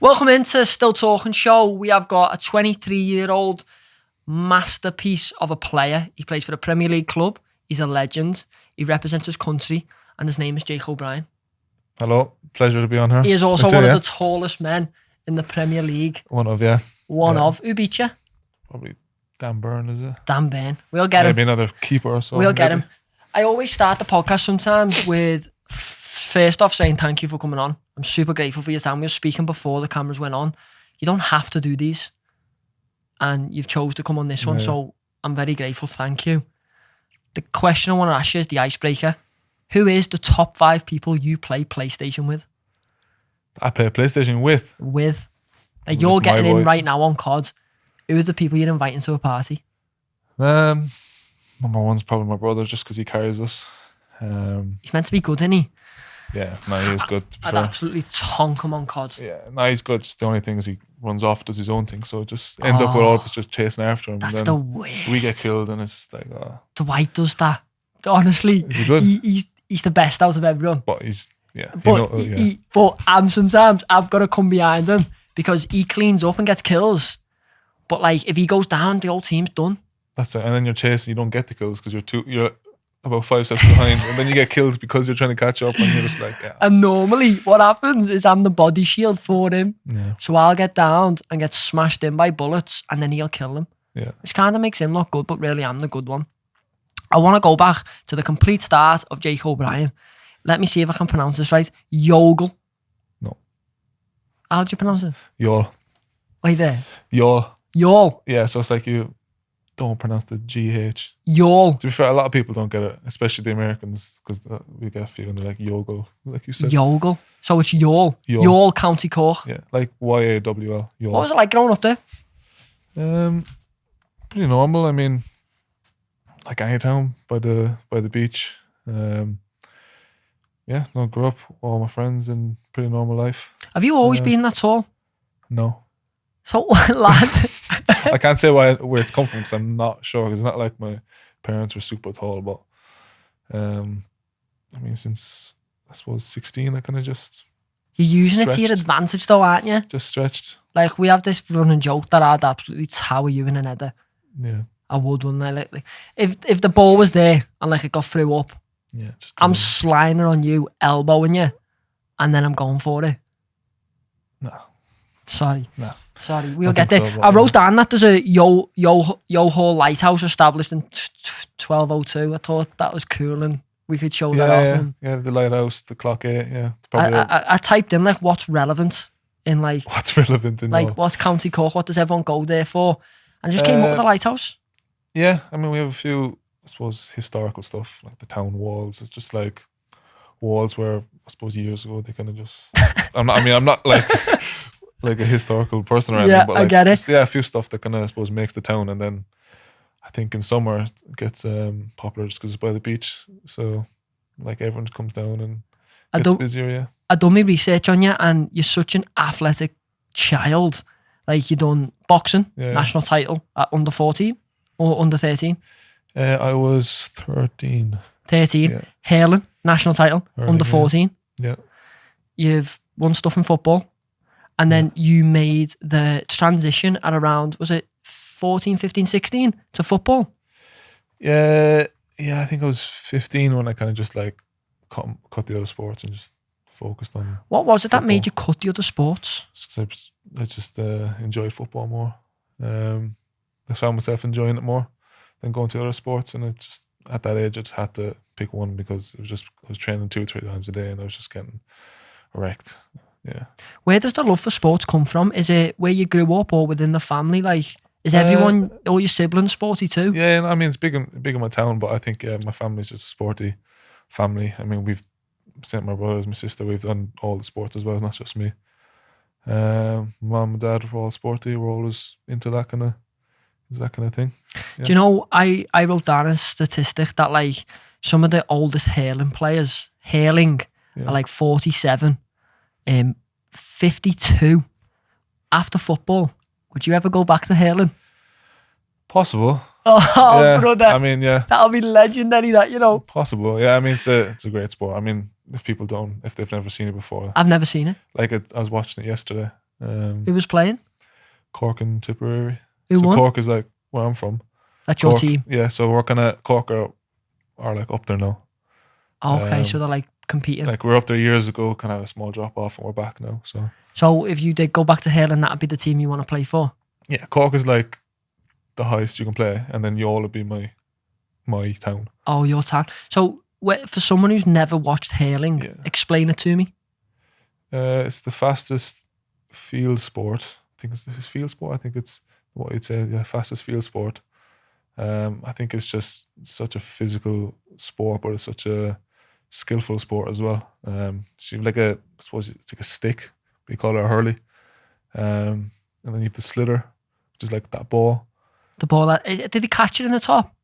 Welcome into Still Talking Show. We have got a 23-year-old masterpiece of a player. He plays for the Premier League club. He's a legend. He represents his country, and his name is Jake O'Brien. Hello, pleasure to be on here. He is also one of the tallest men in the Premier League. One of, yeah. One of. Who beat you? Probably Dan Burn, is it? Dan Burn. We'll get him. Maybe another keeper or so. We'll get him. I always start the podcast sometimes with first off saying thank you for coming on. I'm super grateful for your time. We were speaking before the cameras went on. You don't have to do these. And you've chose to come on this one, so I'm very grateful. Thank you. The question I want to ask you is the icebreaker. Who is the top 5 people you play PlayStation with? I play PlayStation with? Like you're getting in right now on COD. Who are the people you're inviting to a party? Number one's probably my brother, just because he carries us. He's meant to be good, isn't he? Yeah, no, he is good. I'd absolutely tonk him on COD. Yeah, no, he's good. Just the only thing is he runs off, does his own thing, so it just ends up with all of us just chasing after him. That's and the then worst. we get killed, and it's just like, Dwight does that. Honestly, is he good? He's the best out of everyone. But he's But sometimes I've got to come behind him because he cleans up and gets kills. But like if he goes down, the whole team's done. That's it. And then you're chasing, you don't get the kills because you're about 5 steps behind, and then you get killed because you're trying to catch up, and you're just like, yeah. And normally what happens is I'm the body shield for him. Yeah. So I'll get downed and get smashed in by bullets, and then he'll kill them. Yeah. Which kind of makes him look good, but really I'm the good one. I want to go back to the complete start of Jake O'Brien. Let me see if I can pronounce this right. Yogel. No. How do you pronounce it? Yol. Wait there. Yol. Yeah, so it's like you don't pronounce the GH. Yol. To be fair, a lot of people don't get it, especially the Americans, because we get a feeling they're like Yogel, like you said. Yogel. So it's Yol. Yol, County Cork. Yeah, like YAWL. Yol. What was it like growing up there? Pretty normal. I mean, like any town by the beach. Yeah, no, grew up, all my friends, and pretty normal life. Have you always been that tall? No. So, lad. I can't say where it's come from because I'm not sure. Because it's not like my parents were super tall, but I mean, since I suppose 16, I kind of just. You're using it to your advantage, though, aren't you? Just stretched. Like we have this running joke that I'd absolutely tower you in an header. Yeah. I would, wouldn't I? Like, if the ball was there and like it got through up, yeah, I'm sliding on you, elbowing you, and then I'm going for it. No. Sorry. No. Sorry, we'll get there. I wrote down that there's a Yo-Ho lighthouse established in 1202. I thought that was cool and we could show that off. Yeah, the lighthouse, the clock 8, yeah. I typed in like what's relevant in like... What's relevant in like what's County Cork, what does everyone go there for? And I just came up with the lighthouse. Yeah, I mean we have a few, I suppose, historical stuff, like the town walls. It's just like walls where I suppose years ago they kind of just... I'm not like... like a historical person or anything, but like, I get it. Just, a few stuff that kind of, I suppose, makes the town. And then I think in summer it gets popular just because it's by the beach. So like everyone comes down and gets busier, yeah. I done my research on you and you're such an athletic child. Like you done boxing, national title at under 14 or under 13? I was 13. 13. Yeah. Hurling, national title, under 14. Yeah. You've won stuff in football. And then you made the transition at around, was it 14, 15, 16 to football? Yeah, I think I was 15 when I kind of just like cut the other sports and just focused on What was it football. that made you cut the other sports? I just enjoyed football more. I found myself enjoying it more than going to other sports. And it just, at that age, I just had to pick one because I was training 2 or 3 times a day and I was just getting wrecked. Yeah. Where does the love for sports come from? Is it where you grew up or within the family? Like, is everyone, all your siblings, sporty too? Yeah, I mean, it's big in my town, but I think my family's just a sporty family. I mean, we've sent my brothers, my sister, we've done all the sports as well, not just me. Mom and dad were all sporty. We're always into that kind of thing. Yeah. Do you know, I wrote down a statistic that like some of the oldest hurling players, are like 47. 52 after football. Would you ever go back to hurling? Possible. Oh, yeah, brother. I mean, yeah. That'll be legendary, that, you know. Possible. Yeah, I mean, it's a great sport. I mean, if they've never seen it before. I've never seen it. Like, I was watching it yesterday. Who was playing? Cork and Tipperary. Who so won? Cork is like where I'm from. That's your Cork, team. Yeah, so we're kind of Cork are like up there now. Okay, so they're like competing. Like we're up there years ago, kind of had a small drop off, and we're back now. So if you did go back to hurling, that'd be the team you want to play for. Yeah, Cork is like the highest you can play, and then Youghal would be my town. Oh, your town. So for someone who's never watched hurling, explain it to me. It's the fastest field sport. I think this is field sport. I think it's what you'd say, fastest field sport. I think it's just such a physical sport, but it's such a skillful sport as well. So you have I suppose it's like a stick, but you call it a hurley. And then you have the sliotar, which is like that ball. The ball, did he catch it in the top?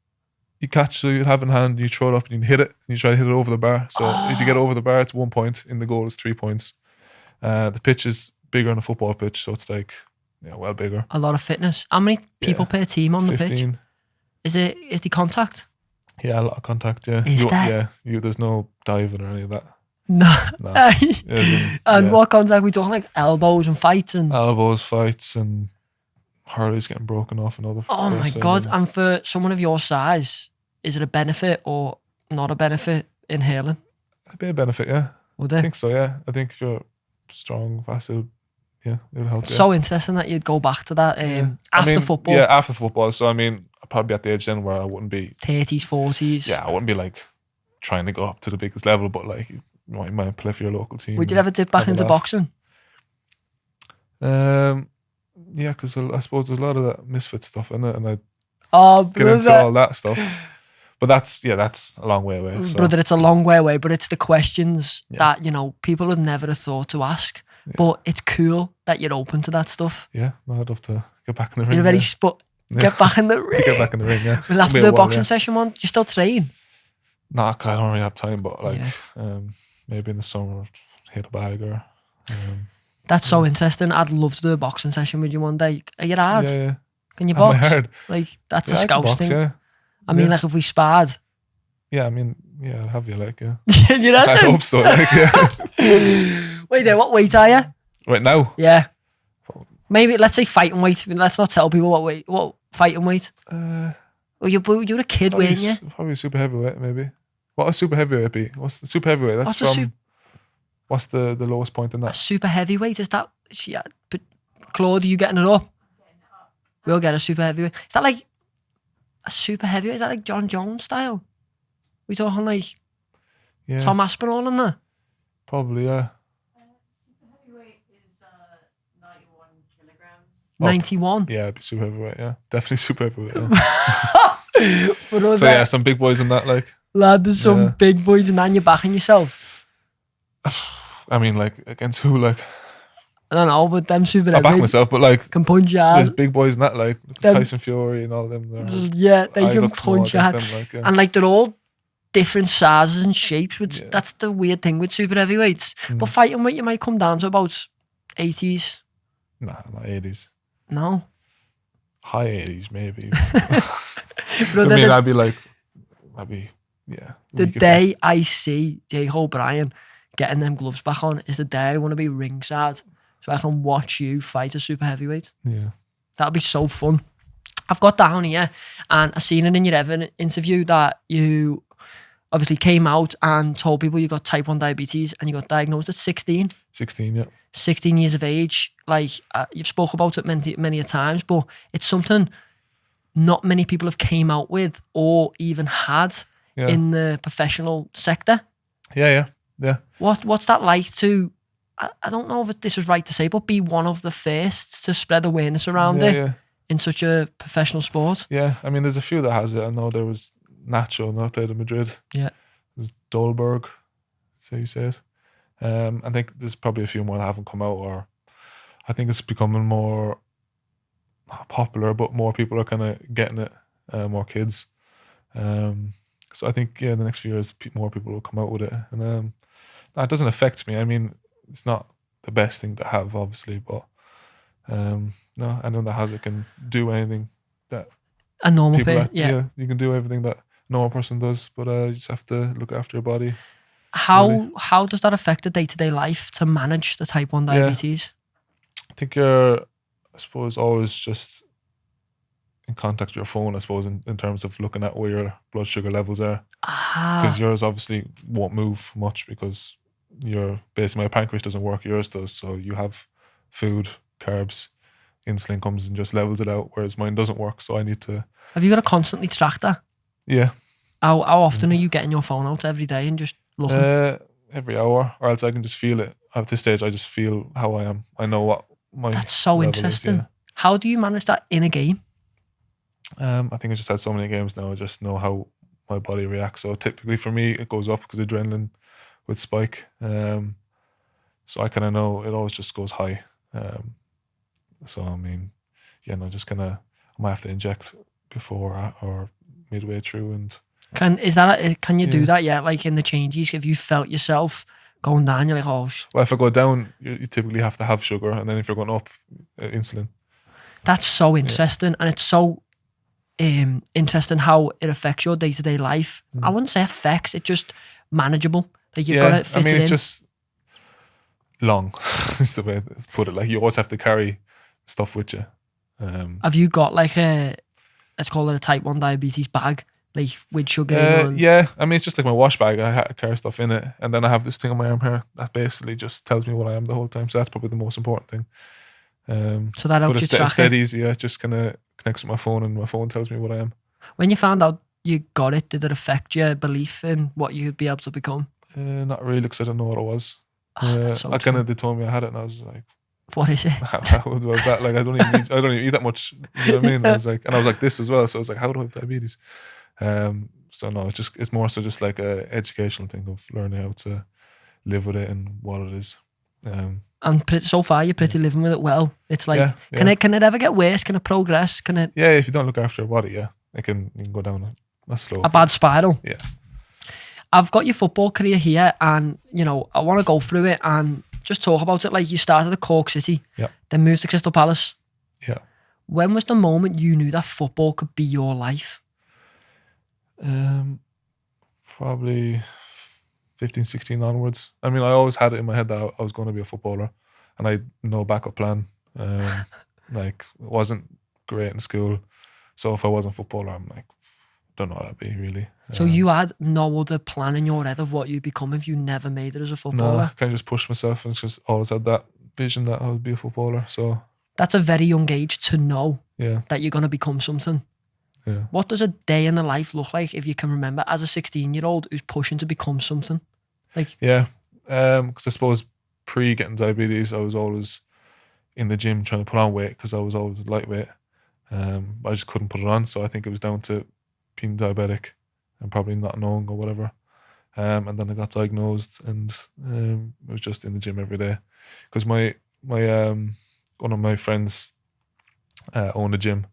You catch, so you have it in hand, you throw it up and you hit it, and you try to hit it over the bar. So if you get over the bar, it's 1 point. In the goal, it's 3 points. The pitch is bigger than a football pitch, so it's like, well bigger. A lot of fitness. How many people per team on 15. the pitch? Is the contact? Yeah, a lot of contact, yeah. Is that? Yeah, there's no diving or any of that. No. And what contact we talking, like elbows and fights and elbows, fights, and hurleys getting broken off and other. Oh my God. And for someone of your size, is it a benefit or not a benefit in hurling? It'd be a benefit, yeah. Would I it? think so, yeah. I think if you're strong, fast, it'll help you. So interesting that you'd go back to that after football. Yeah, after football. So, I mean, I'd probably be at the age then where I wouldn't be 30s, 40s. Yeah, I wouldn't be like trying to go up to the biggest level, but like you might play for your local team. Would you ever dip back into boxing? Yeah, because I suppose there's a lot of that misfit stuff in it, and I get into all that stuff. But that's a long way away. So. Brother, it's a long way away, but it's the questions that, people would never have thought to ask. Yeah. But it's cool that you're open to that stuff. Yeah, I'd love to get back in the ring. You're very get back in the ring. Get back in the ring, yeah. We'll have to do a boxing session one. Do you still train? Nah, I don't really have time, but maybe in the summer, hit a bag or... That's so interesting. I'd love to do a boxing session with you one day. Are you hard? Yeah. Can you box? Hard. Like, that's a scouse thing. Yeah. I mean, like, if we sparred. Yeah, I mean, I'll have you, like, yeah. You know? I hope so, like, yeah. Wait there, what weight are you? Right now? Yeah. Maybe, let's say fighting weight. Let's not tell people what fighting weight. Well, you were a kid, weren't you? Probably super heavyweight, maybe. What a super heavyweight be? What's the super heavyweight? That's what's the lowest point in that? A super heavyweight, is that? Yeah, but Claude, are you getting it up? We'll get a super heavyweight. Is that like a super heavyweight? Is that like John Jones style? We talking like Tom Aspinall in there? Probably, yeah. Super heavyweight is 91 kilograms. 91? Yeah, it'd be super heavyweight, yeah. Definitely super heavyweight, yeah. So yeah, some big boys in that, like. Lad, there's some big boys and then you're backing yourself. I mean, like, against who, like? I don't know, but them super I back myself, but like, can punch you hard. There's big boys in that, like Tyson Fury and all them. Yeah, they can punch you hard. Like, and like, they're all different sizes and shapes, which that's the weird thing with super heavyweights. But fighting weight, you might come down to about 80s. Nah, not 80s. No. High 80s, maybe. Brother, I mean, I'd be, yeah. The day I see Jake O'Brien getting them gloves back on is the day I want to be ringside so I can watch you fight a super heavyweight. Yeah. That'd be so fun. I've got down here and I've seen it in your Everton interview that you obviously came out and told people you got type 1 diabetes and you got diagnosed at 16. 16, yeah. 16 years of age. Like, you've spoke about it many a times, but it's something not many people have came out with or even had in the professional sector. Yeah. What's that like to, I don't know if this is right to say, but be one of the first to spread awareness around it in such a professional sport? Yeah, I mean, there's a few that has it. I know there was Nacho, and I played in Madrid. Yeah. There's Dolberg, so you say it. I think there's probably a few more that haven't come out, or I think it's becoming more popular, but more people are kind of getting it, more kids. So I think, the next few years, more people will come out with it. And it doesn't affect me. I mean, it's not the best thing to have, obviously, but no, anyone that has it can do anything that a normal person, you can do everything that a normal person does, but you just have to look after your body. How does that affect the day-to-day life to manage the type 1 diabetes? think you're, I suppose, always just in contact with your phone, I suppose, in terms of looking at where your blood sugar levels are. Because yours obviously won't move much because basically my pancreas doesn't work, yours does. So you have food, carbs, insulin comes and just levels it out, whereas mine doesn't work. So I need to. Have you got to constantly track that? Yeah. How often are you getting your phone out every day and just looking? Every hour, or else I can just feel it. At this stage, I just feel how I am. I know what my. That's so level interesting. is, yeah. How do you manage that in a game? I think I just had so many games now. I just know how my body reacts. So typically for me, it goes up because adrenaline would spike. So I kind of know it always just goes high. So I mean, yeah, no, just kind of I might have to inject before or midway through. And Can you do that yet? Like in the changes, if you felt yourself going down, you're like, oh. Well, if I go down, you typically have to have sugar, and then if you're going up, insulin. That's so interesting, and it's so interesting how it affects your day-to-day life. I wouldn't say affects, it's just manageable. Like you've got to fit it in. It's just long is the way to put it. Like you always have to carry stuff with you. Have you got like let's call it a type 1 diabetes bag, like with sugar? Yeah, I mean it's just like my wash bag. I carry stuff in it, and then I have this thing on my arm here that basically just tells me what I am the whole time. So that's probably the most important thing. So that helps you track it's dead easy. It just kind of connects with my phone, and my phone tells me what I am. When you found out you got it, did it affect your belief in what you'd be able to become? Not really, because I don't know what it was. So I kind of, they told me I had it, and I was like, "What is it?" How do I have that? Like I don't even eat that much. You know what I mean? I was like this as well. So I was like, how do I have diabetes? So no, it's more so just like a educational thing of learning how to live with it and what it is. And so far, you're pretty living with it well. It's like, can it ever get worse? Can it progress? Can it? Yeah, if you don't look after your body, you can go down a slow. A bad spiral. Yeah. I've got your football career here, and I want to go through it and just talk about it. Like you started at Cork City, then moved to Crystal Palace. Yeah. When was the moment you knew that football could be your life? Probably 15, 16 onwards. I mean, I always had it in my head that I was going to be a footballer, and I had no backup plan. Like, it wasn't great in school, so if I wasn't a footballer, I'm like, don't know what I'd be really. So you had no other plan in your head of what you'd become if you never made it as a footballer? No, I kind of just pushed myself and just always had that vision that I would be a footballer. So that's a very young age to know that you're going to become something. Yeah. What does a day in the life look like, if you can remember, as a 16-year-old who's pushing to become something? Like, because I suppose pre getting diabetes, I was always in the gym trying to put on weight because I was always lightweight. But I just couldn't put it on. So I think it was down to being diabetic and probably not knowing or whatever. And then I got diagnosed, and I was just in the gym every day because my one of my friends owned a gym.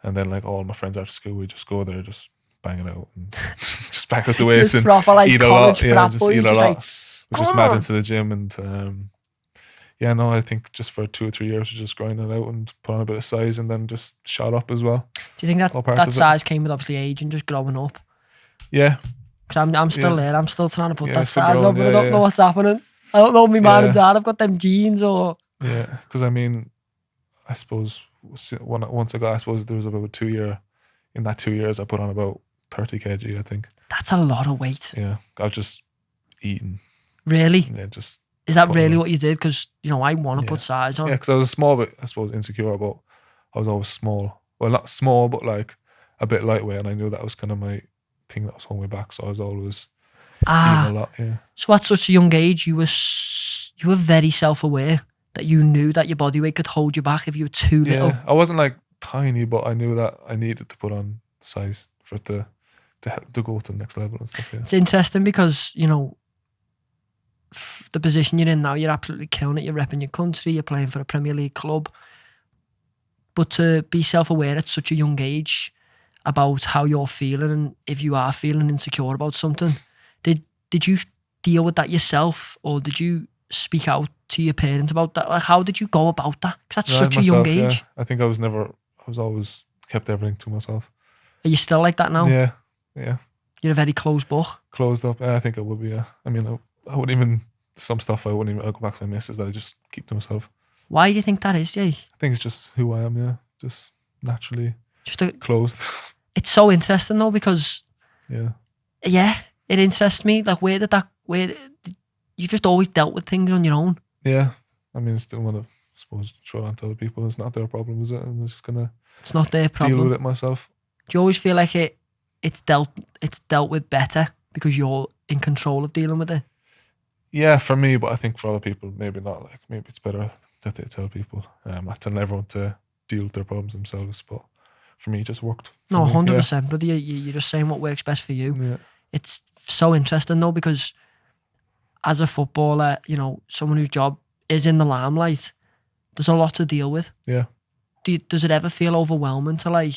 And then, like, all my friends after school, we just go there, just bang it out, and just bang out the weights and proper, like, eat a lot. Yeah, just eat a lot. Like, was just mad into the gym, and I think just for 2 or 3 years, just grinding it out and put on a bit of size, and then just shot up as well. Do you think that size came with obviously age and just growing up? Yeah. Because I'm still there. I'm still trying to put that size up, but I don't know what's happening. I don't know me mum and dad have got them genes or. Yeah, because I mean, I suppose. Once I got, I suppose there was about 2 year. In that 2 years, I put on about 30 kg, I think. That's a lot of weight. Yeah, I was just eating. Really? Yeah, just. Is that really what you did? Because I want to put size on. Yeah, because I was small, but I suppose insecure. But I was always small. Well, not small, but like a bit lightweight, and I knew that was kind of my thing that was holding me back. So I was always eating a lot. Yeah. So at such a young age, you were very self-aware. That you knew that your body weight could hold you back if you were too little. Yeah, I wasn't like tiny, but I knew that I needed to put on size for it to go to the next level and stuff. Yeah. It's interesting because the position you're in now, you're absolutely killing it. You're repping your country. You're playing for a Premier League club. But to be self-aware at such a young age about how you're feeling, and if you are feeling insecure about something, did you deal with that yourself, or did you speak out to your parents about that? Like, how did you go about that? Because that's such a young age. Yeah. I think I was always kept everything to myself. Are you still like that now? Yeah. You're a very closed book. Closed up. I think I would be. Yeah. I mean, I wouldn't even, some stuff I wouldn't even, I'll go back to my missus that I just keep to myself. Why do you think that is, Jay? I think it's just who I am. Yeah, just naturally closed. It's so interesting though, because yeah, it interests me. Like, you've just always dealt with things on your own. Yeah, I mean, I still want to, suppose, throw it on to other people. It's not their problem, is it? And I'm just gonna. It's not their problem. Deal with it myself. Do you always feel like it's dealt with better because you're in control of dealing with it? Yeah, for me, but I think for other people, maybe not. Like, maybe it's better that they tell people. I'm not telling everyone to deal with their problems themselves, but for me, it just worked. No, 100%, brother. You're just saying what works best for you. Yeah. It's so interesting though, because as a footballer, you know, someone whose job is in the limelight, there's a lot to deal with. Yeah. Does it ever feel overwhelming to like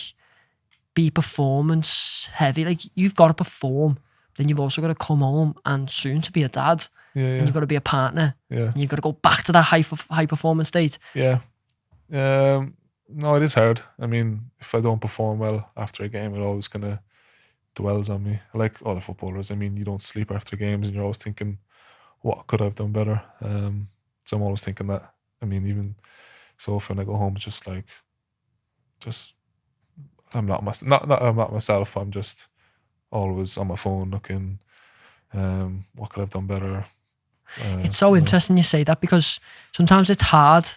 be performance heavy? Like, you've got to perform, then you've also got to come home and soon to be a dad. Yeah. And you've got to be a partner. Yeah. And you've got to go back to that high performance state. Yeah. No, it is hard. I mean, if I don't perform well after a game, it always kind of dwells on me. Like other footballers, I mean, you don't sleep after games and you're always thinking, what could I have done better? So I'm always thinking that. I mean, even so often I go home, it's just like, I'm not myself, but I'm just always on my phone looking, what could I have done better? It's so interesting you say that, because sometimes it's hard,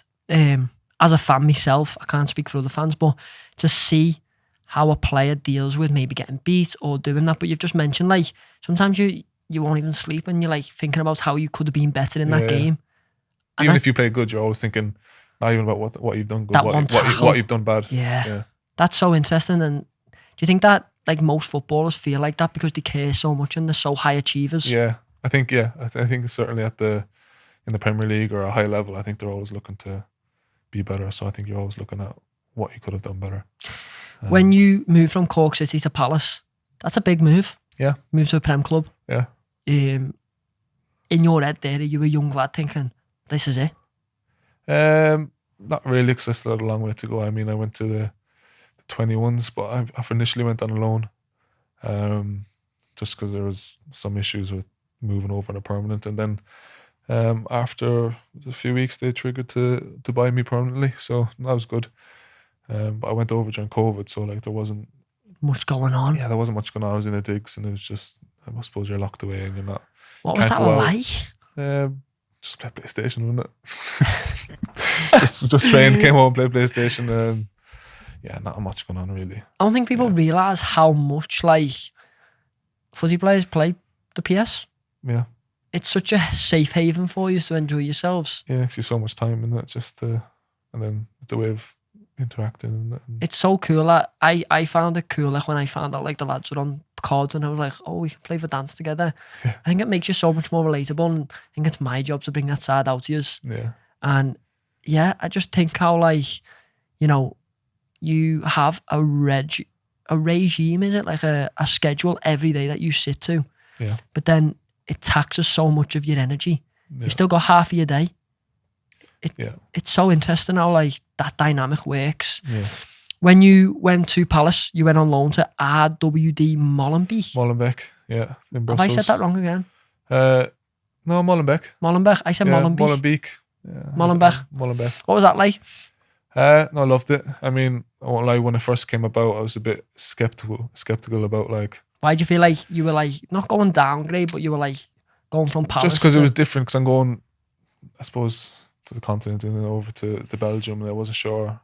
as a fan myself, I can't speak for other fans, but to see how a player deals with maybe getting beat or doing that. But you've just mentioned, like, sometimes you won't even sleep and you're like thinking about how you could have been better in that game. And even if you play good, you're always thinking not even about what you've done good, what you've done bad. Yeah. That's so interesting. And do you think that like most footballers feel like that because they care so much and they're so high achievers? Yeah, I think I think certainly in the Premier League or a high level, I think they're always looking to be better. So I think you're always looking at what you could have done better. When you move from Cork City to Palace, that's a big move. Yeah. Move to a Prem club. Yeah. In your head there, you were a young lad thinking, this is it? Not really, because I still had a long way to go. I mean, I went to the 21s, but I initially went on a loan, just because there was some issues with moving over on a permanent. And then after a few weeks, they triggered to buy me permanently. So that was good. But I went over during COVID, so like there wasn't much going on. Yeah, there wasn't much going on. I was in a digs, and it was just, I suppose you're locked away and you're not. What was that like? Just play PlayStation, wasn't it? just train, came home, played PlayStation, and yeah, not much going on really. I don't think people realise how much like footy players play the PS. Yeah. It's such a safe haven for you to enjoy yourselves. Yeah, because you so much time in it, just and then it's a way of interacting. And it's so cool. That I found it cool like when I found out like the lads were on cards and I was like, oh, we can play for dance together. Yeah. I think it makes you so much more relatable, and I think it's my job to bring that side out to you. Yeah. And yeah, I just think how like, you know, you have a regime, is it? Like a schedule every day that you sit to. Yeah. But then it taxes so much of your energy. Yeah. You still got half of your day. Yeah. It's so interesting how like that dynamic works. Yeah. When you went to Palace, you went on loan to RWD Molenbeek. Molenbeek, yeah, in Brussels. Have I said that wrong again? No, Molenbeek. Molenbeek. I said Molenbeek. Molenbeek. Yeah, Molenbeek. What was that like? No, I loved it. I mean, I won't lie, when it first came about, I was a bit skeptical about like. Why do you feel like you were like not going downgrade, but you were like going from Palace? Just because it was different. Because I'm going, I suppose, to the continent and then over to Belgium, and I wasn't sure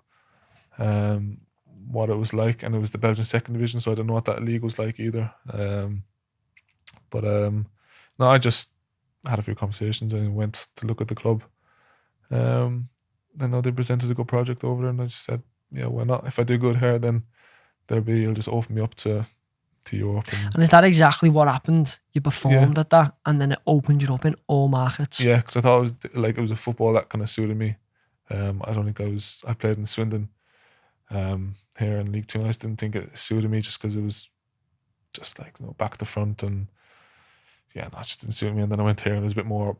what it was like, and it was the Belgian second division, so I don't know what that league was like either. But no, I just had a few conversations and went to look at the club. I know they presented a good project over there, and I just said, yeah, why not? If I do good here, then it'll just open me up to Europe. And is that exactly what happened? You performed at that, and then it opened you up in all markets. Yeah, because I thought it was a football that kind of suited me. I don't think I played in Swindon here in League Two, and I just didn't think it suited me just because it was just like, you know, back to front, and yeah, no, it just didn't suit me. And then I went here and it was a bit more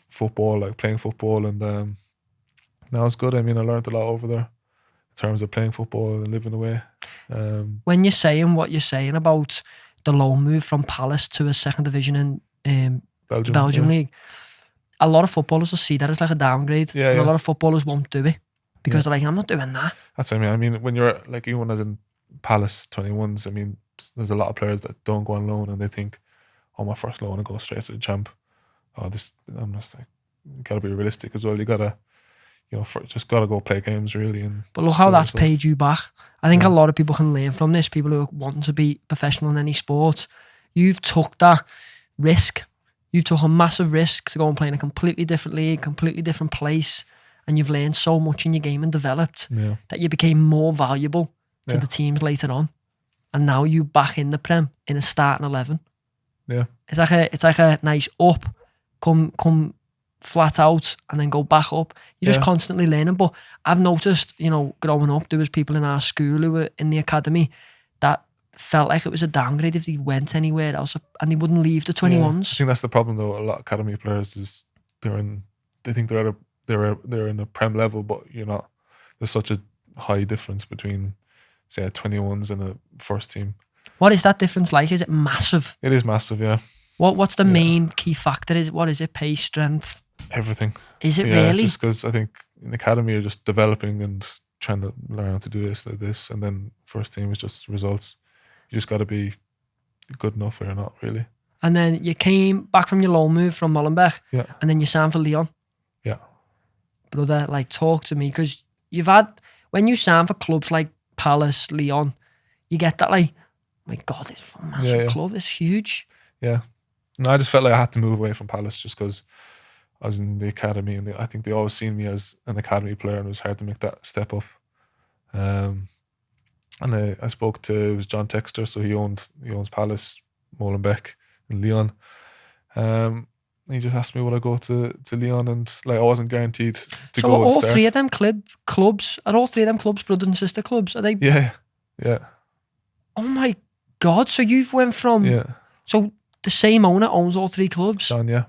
football, like playing football, and that was good. I mean, I learned a lot over there in terms of playing football and living away. When you're saying what you're saying about the loan move from Palace to a second division in Belgium League, a lot of footballers will see that as like a downgrade. Yeah, and yeah. a lot of footballers won't do it because they're like, I'm not doing that. That's what I mean. I mean, when you're like, even as in Palace 21s, I mean, there's a lot of players that don't go on loan and they think, oh, my first loan, I go straight to the champ. Oh, I'm just like, you gotta be realistic as well. You gotta, just gotta go play games really. And But look how that's yourself. paid you back. I think Yeah. a lot of people can learn from this. People who want to be professional in any sport. You've took that risk. You've took a massive risk to go and play in a completely different league, completely different place. And you've learned so much in your game and developed Yeah. that you became more valuable to Yeah. the teams later on. And now you back in the Prem in a starting 11. Yeah. It's like a nice up, come flat out and then go back up. You're just Yeah. constantly learning. But I've noticed, growing up, there was people in our school who were in the academy that felt like it was a downgrade if they went anywhere else and they wouldn't leave the Yeah. I 21s. think that's the problem though. A lot of academy players is they think they're in a Prem level, but you're not. There's such a high difference between, say, a 21s and a first team. What is that difference like? Is it massive? It is massive, yeah. What's the Yeah. main key factor? What is it? Pace, strength? Everything. Is it Yeah, really? it's just because I think in academy you're just developing and trying to learn how to do this, like this, and then first team is just results. You just got to be good enough or you're not really. And then you came back from your loan move from Molenbeek, Yeah. and then you signed for Lyon. Yeah. Brother, like, talk to me, because when you sign for clubs like Palace, Lyon, you get that like, my God, it's a massive Yeah. club, it's huge. Yeah. No, I just felt like I had to move away from Palace just because I was in the academy and I think they always seen me as an academy player and it was hard to make that step up. And I spoke to, it was John Texter, so he owns Palace, Molenbeek and Lyon. He just asked me would I go to Lyon, and like I wasn't guaranteed to So go and all start. three of them clubs, are all three of them clubs brother and sister clubs? Are they? Yeah. Oh my God, so you've went from, Yeah. so the same owner owns all three clubs? John, yeah.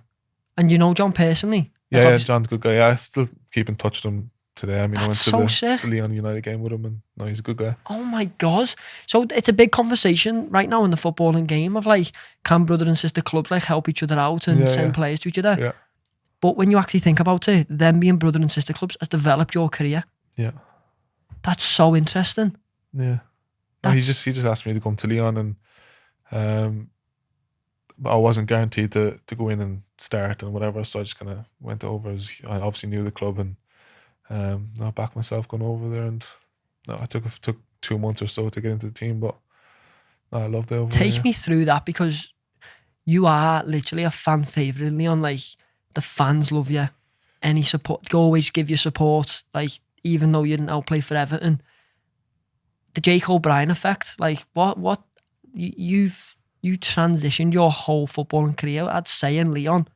And you know John personally? Yeah, Like, John's a good guy. Yeah, I still keep in touch with him today. I mean, I went That's to so the sick. Lyon United game with him and no, he's a good guy. Oh my God. So it's a big conversation right now in the footballing game of like, can brother and sister clubs like help each other out and Yeah, send yeah. players to each other? Yeah. But when you actually think about it, them being brother and sister clubs has developed your career. Yeah. That's so interesting. Yeah. No, he That's- just asked me to come to Lyon and but I wasn't guaranteed to go in and start and whatever, so I just kind of went over. I obviously knew the club and I backed myself going over there, and it took 2 months or so to get into the team, but I loved it over there. Take me through that, because you are literally a fan favourite in Lyon. Like, the fans love you. Any support, they always give you support. Like, even though you didn't outplay for Everton. The Jake O'Brien effect, like what you transitioned your whole footballing career, I'd say, in Lyon,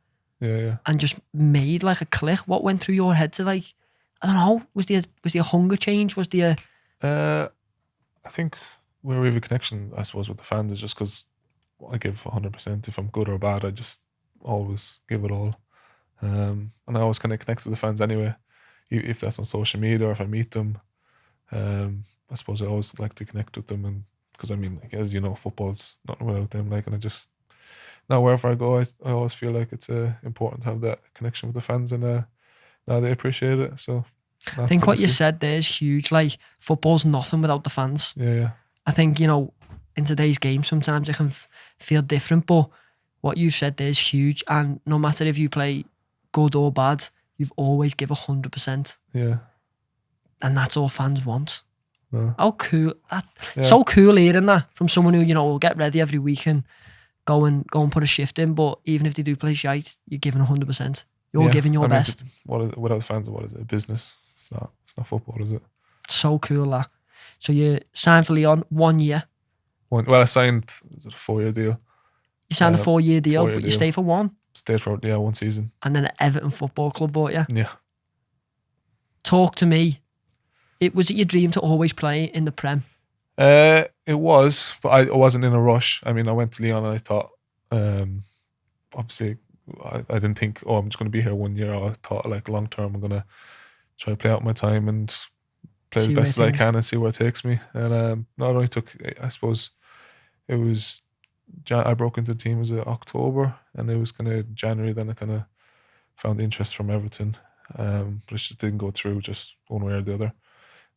Yeah. and just made like a click. What went through your head to like, I don't know, was there a hunger change? Was there I think where we have a connection, I suppose, with the fans is just because I give 100%. If I'm good or bad, I just always give it all. And I always kind of connect with the fans anyway, if that's on social media or if I meet them. I suppose I always like to connect with them, and because I mean, like, as you know, football's nothing without them. Like, and I just now wherever I go, I always feel like it's important to have that connection with the fans, and now they appreciate it. So I think what you said there is huge. Like, football's nothing without the fans. Yeah. I think, in today's game, sometimes it can feel different, but what you said there is huge. And no matter if you play good or bad, you've always give 100%. Yeah. And that's all fans want. No. How cool. Yeah. So cool hearing that from someone who, will get ready every week and go and put a shift in, but even if they do play shite, you're giving 100%. You're giving your best. Without fans, what is it? A business? It's not football, is it? So cool that. So you signed for Lyon 1 year. Well, I signed, was it a 4-year deal? You signed a 4-year deal, 4-year but you deal. stayed for one. Stayed for 1 season. And then Everton Football Club bought you. Yeah. Talk to me. Was it your dream to always play in the Prem? It was, but I wasn't in a rush. I mean, I went to Lyon and I thought, obviously, I didn't think, I'm just going to be here 1 year. I thought, like, long term, I'm going to try to play out my time and play See the where best as I things- can and see where it takes me. And not only took, I suppose, it was, I broke into the team, was it October, and it was kind of January, then I kind of found interest from Everton, but it just didn't go through, just one way or the other.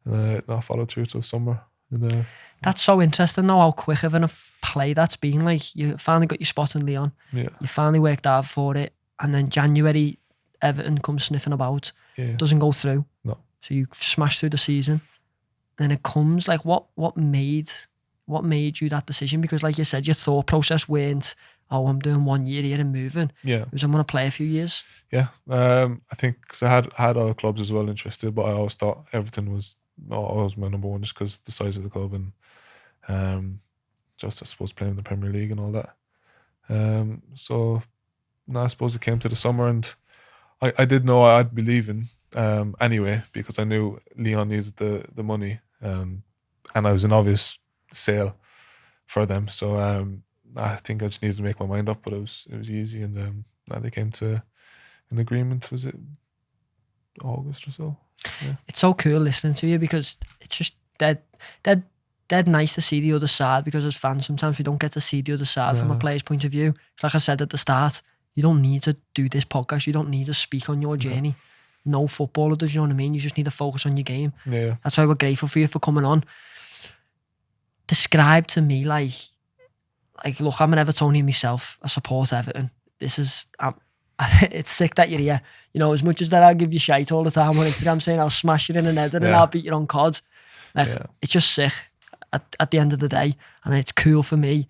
And not followed through till summer. And, That's so interesting though, how quick of a play that's been. Like, you finally got your spot in Lyon. yeah, You finally worked hard for it. And then January, Everton comes sniffing about. yeah, Doesn't go through. No. So you smash through the season. Then it comes, like, what made you that decision? Because like you said, your thought process weren't, oh, I'm doing 1 year here and moving. yeah. It was, I'm going to play a few years. Yeah, I think because I had other clubs as well interested, but I always thought Everton was always my number one, just because the size of the club and just I suppose playing in the Premier League and all that. So I suppose it came to the summer, and I did know I'd be leaving anyway, because I knew Lyon needed the money, and I was an obvious sale for them. So I think I just needed to make my mind up, but it was easy, and they came to an agreement. Was it August or so? Yeah. It's so cool listening to you, because it's just dead nice to see the other side, because as fans sometimes we don't get to see the other side from a player's point of view. It's like I said at the start, you don't need to do this podcast, you don't need to speak on your journey. No footballer does, you know what I mean? You just need to focus on your game. Yeah. That's why we're grateful for you for coming on. Describe to me, like look, I'm an Evertonian myself. I support Everton. This is it's sick that you're here. You know, as much as that I'll give you shite all the time on Instagram saying I'll smash you in an header and I'll beat you on COD. Like, it's just sick at the end of the day, and it's cool for me.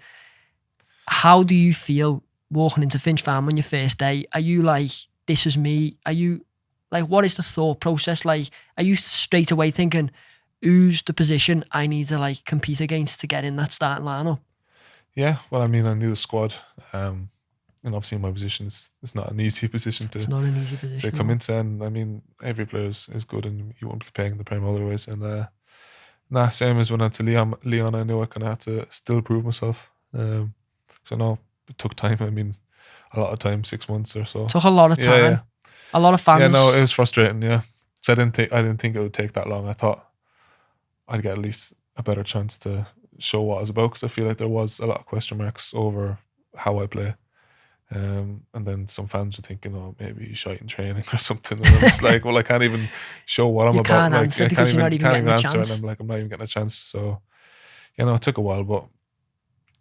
How do you feel walking into Finch Farm on your first day? Are you like, this is me? Are you like, what is the thought process like? Are you straight away thinking, who's the position I need to like compete against to get in that starting lineup? Yeah, well, I mean, I knew the squad, and obviously my position is not an easy position It's not an easy position to come into, and I mean, every player is good, and you won't be playing the Premier otherwise. And same as when I went to Lyon, I knew I kind of had to still prove myself. So no, it took time. I mean, a lot of time, 6 months or so. Took a lot of time. Yeah. A lot of fans. Yeah, no, it was frustrating. Yeah, so I didn't think it would take that long. I thought I'd get at least a better chance to show what I was about, because I feel like there was a lot of question marks over how I play. And then some fans were thinking, oh, maybe he's shite in training or something. And I'm just like, well, I can't even show what I'm you about. Can't like, answer I because can't you're not even getting a answer, chance. and I'm like, I'm not even getting a chance. So, it took a while, but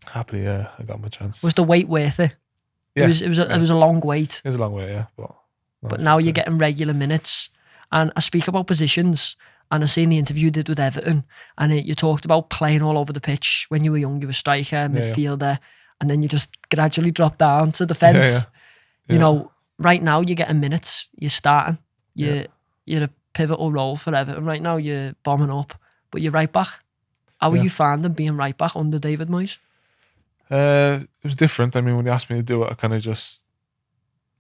happily, I got my chance. Was the wait worth it? Yeah, it was a long wait. It was a long way, yeah. But now you're getting regular minutes. And I speak about positions, and I seen the interview you did with Everton, and you talked about playing all over the pitch. When you were young, you were striker, midfielder, and then you just gradually dropped down to defence. Yeah. You know, right now you're getting minutes. You're starting. You're a pivotal role for Everton. Right now you're bombing up, but you're right back. How are you finding being right back under David Moyes? It was different. I mean, when he asked me to do it, I kind of just,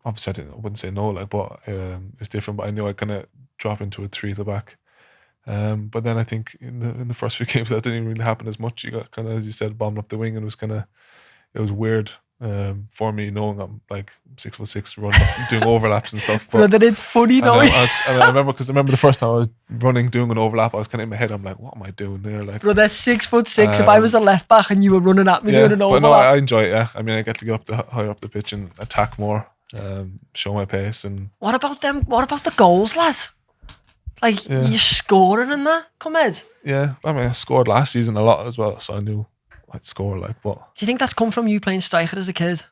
obviously I wouldn't say no, like, but it was different. But I knew I kind of drop into a 3 at the back. But then I think in the first few games that didn't even really happen as much. You got kind of, as you said, bombed up the wing, and it was weird for me, knowing I'm like 6'6", running, doing overlaps and stuff. But it's funny though. I remember the first time I was running, doing an overlap, I was kind of in my head, I'm like, what am I doing there? Like, Bro, they're 6'6". If I was a left back and you were running at me doing an overlap. But no, I enjoy it. Yeah, I mean, I get to get higher up the pitch and attack more, show my pace. And what about them? What about the goals, lad? Like, you're scoring in that. Come Ed. Yeah, I mean, I scored last season a lot as well, so I knew I'd score. Like, but do you think that's come from you playing striker as a kid?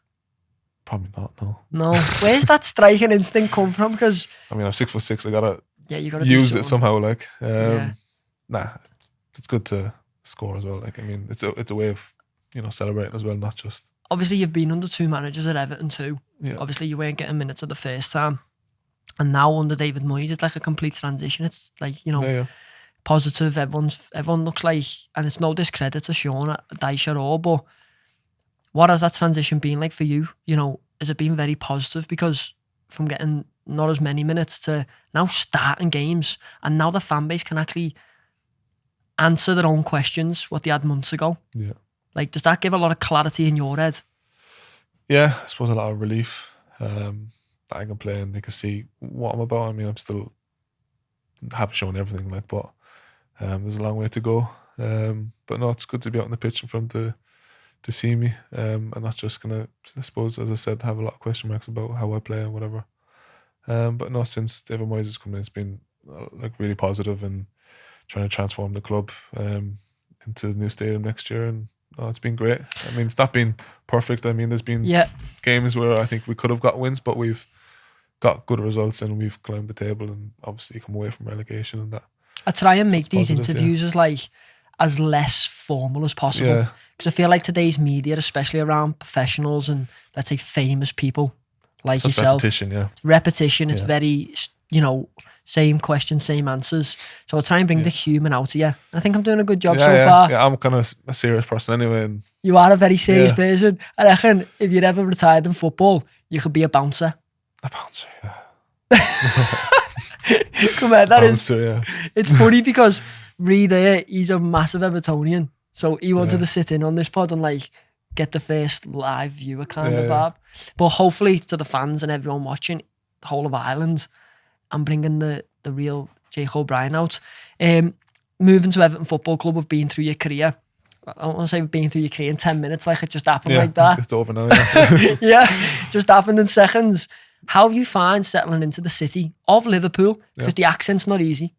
Probably not. No. Where's that striking instinct come from? Because I mean, I'm 6'6". I gotta you gotta use it somehow. Like, Yeah. It's good to score as well. Like, I mean, it's a way of celebrating as well, not just. Obviously, you've been under 2 managers at Everton too. Yeah. Obviously, you weren't getting minutes at the first time, and now under David Moyes, it's like a complete transition. It's like positive. Everyone looks like, and it's no discredit to Sean Dyche at all, but what has that transition been like for you? Has it been very positive? Because from getting not as many minutes to now starting games, and now the fan base can actually answer their own questions what they had months ago. Yeah. Like, does that give a lot of clarity in your head? Yeah, I suppose a lot of relief that I can play and they can see what I'm about. I mean, I'm still haven't shown everything, like, but there's a long way to go. But no, it's good to be out on the pitch in front to see me, and not just gonna, I suppose, as I said, have a lot of question marks about how I play and whatever. But no, since David Moyes has come in, it's been like really positive and trying to transform the club into the new stadium next year. And it's been great. I mean, it's not been perfect. I mean, there's been games where I think we could have got wins, but we've got good results and we've climbed the table and obviously come away from relegation and that. I try and make these positive, interviews as less formal as possible, because I feel like today's media, especially around professionals and let's say famous people like Just yourself, repetition. It's very, same questions, same answers. So I'll try and bring the human out of you. I think I'm doing a good job so far. Yeah, I'm kind of a serious person anyway. And you are a very serious person. I reckon if you're ever retired in football, you could be a bouncer. A bouncer, yeah. Come on, bouncer, it's funny because Reed there, he's a massive Evertonian. So he wanted to sit in on this pod and get the first live viewer kind of vibe. But hopefully to the fans and everyone watching, the whole of Ireland, I'm bringing the real Jake O'Brien out. Moving to Everton Football Club, we've been through your career. I don't want to say we've been through your career in 10 minutes, like it just happened like that. It's over now, just happened in seconds. How have you find settling into the city of Liverpool? Because the accent's not easy.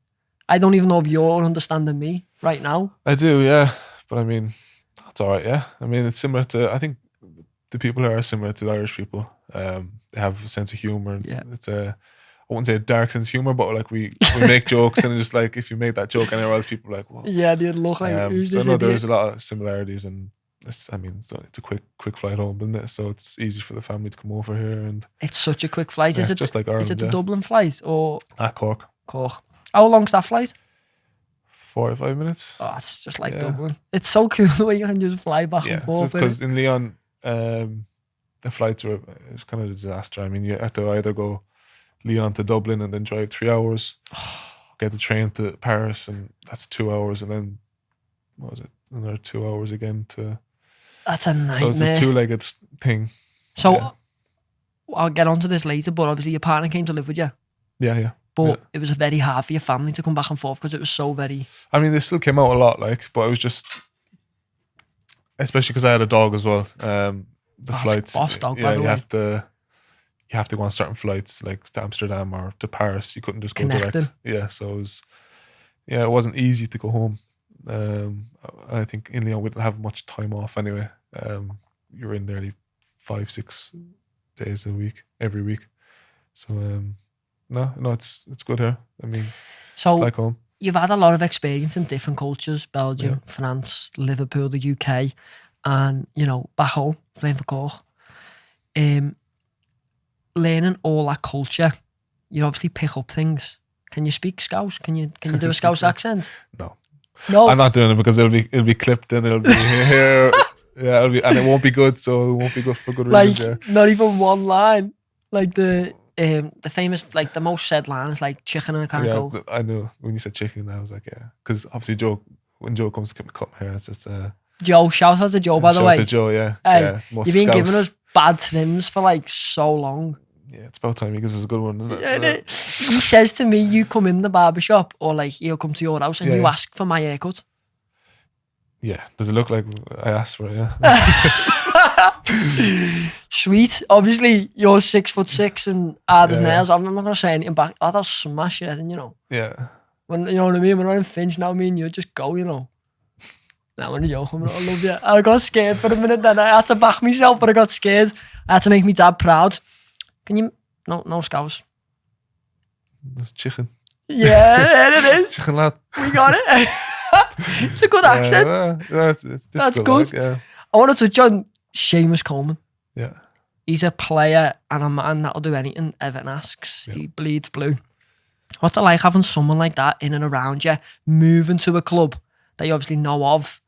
I don't even know if you're understanding me right now. I do, yeah. But I mean, it's all right, yeah. I mean, it's similar to, I think the people here are similar to the Irish people. They have a sense of humour. And it's I wouldn't say a dark sense of humour, but we make jokes and it's just like, if you make that joke anywhere else, people are like, well. Yeah, they'd look like, who's this idiot? There's a lot of similarities and it's a quick flight home, isn't it? So it's easy for the family to come over here. And it's such a quick flight. Is it just like Ireland? Is it the Dublin flight or Cork? Cork. How long's that flight? 45 minutes. Oh, it's just like Dublin. It's so cool the way you can just fly back and forth. Because in Lyon, the flights it was kind of a disaster. I mean, you have to either go Lyon to Dublin and then drive 3 hours, get the train to Paris, and that's 2 hours, and then what was it? Another 2 hours again to. That's a nightmare. So it's a two-legged thing. So I'll get onto this later, but obviously your partner came to live with you. Yeah. But it was very hard for your family to come back and forth because it was so very. I mean, they still came out a lot, but it was just, especially because I had a dog as well. The flights, boss dog, by the way. you have to go on certain flights like to Amsterdam or to Paris. You couldn't just go direct. Yeah, so it was, it wasn't easy to go home. I think in Lyon we didn't have much time off anyway. You're in nearly 5-6 days a week, every week. So no, it's good here. I mean, so like home. You've had a lot of experience in different cultures: Belgium, France, Liverpool, the UK, and back home playing for Cork. Learning all that culture, you obviously pick up things. Can you speak Scouse? Can you do a Scouse accent? No, I'm not doing it because it'll be clipped and it'll be here. Yeah, and it won't be good. So it won't be good for good reasons. Not even one line. Like the famous, like the most said line is like chicken and a can of Coke. I knew when you said chicken, I was like, because obviously when Joe comes to come here, it's just Joe. Shout out to Joe, by the way. Shout out to Joe, yeah. Hey, you've been giving us bad trims for so long. Yeah, it's about time he gives us a good one, isn't it? Yeah, he says to me, you come in the barbershop or he'll come to your house and you ask for my haircut. Yeah, does it look like I asked for it? Yeah. Sweet. Obviously, you're 6'6" and hard as nails. I'm not going to say anything back. I'll smash it, and Yeah. When you know what I mean. When I'm in Finch now, me and you just go. Nah, I'm only joking. I love you. I got scared for a minute. Then I had to back myself, but I got scared. I had to make my dad proud. Can you? No Scouse. That's chicken. Yeah, it is. Chicken lad. We got it. It's a good accent. It's difficult. That's good. I want to touch on Seamus Coleman. Yeah. He's a player and a man that'll do anything Everton asks. He bleeds blue. What's it like having someone like that in and around you, moving to a club that you obviously know of?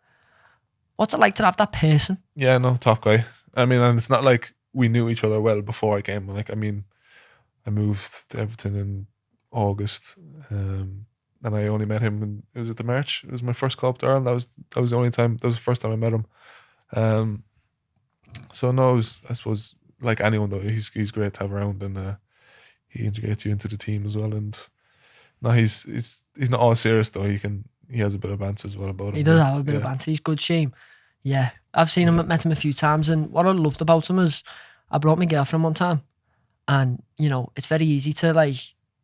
What's it like to have that person? Yeah, no, top guy. I mean, and it's not like we knew each other well before I came. I moved to Everton in August, and I only met him when it was at the March. It was my first call up to Ireland. That was the only time. That was the first time I met him. So no, I suppose like anyone though, he's great to have around, and he integrates you into the team as well. And no, he's not all serious though. He has a bit of banter as well about him. He does have a bit of banter. He's good, Shame. Yeah, I've seen him, met him a few times, and what I loved about him is I brought my girlfriend one time, And, you know, it's very easy to like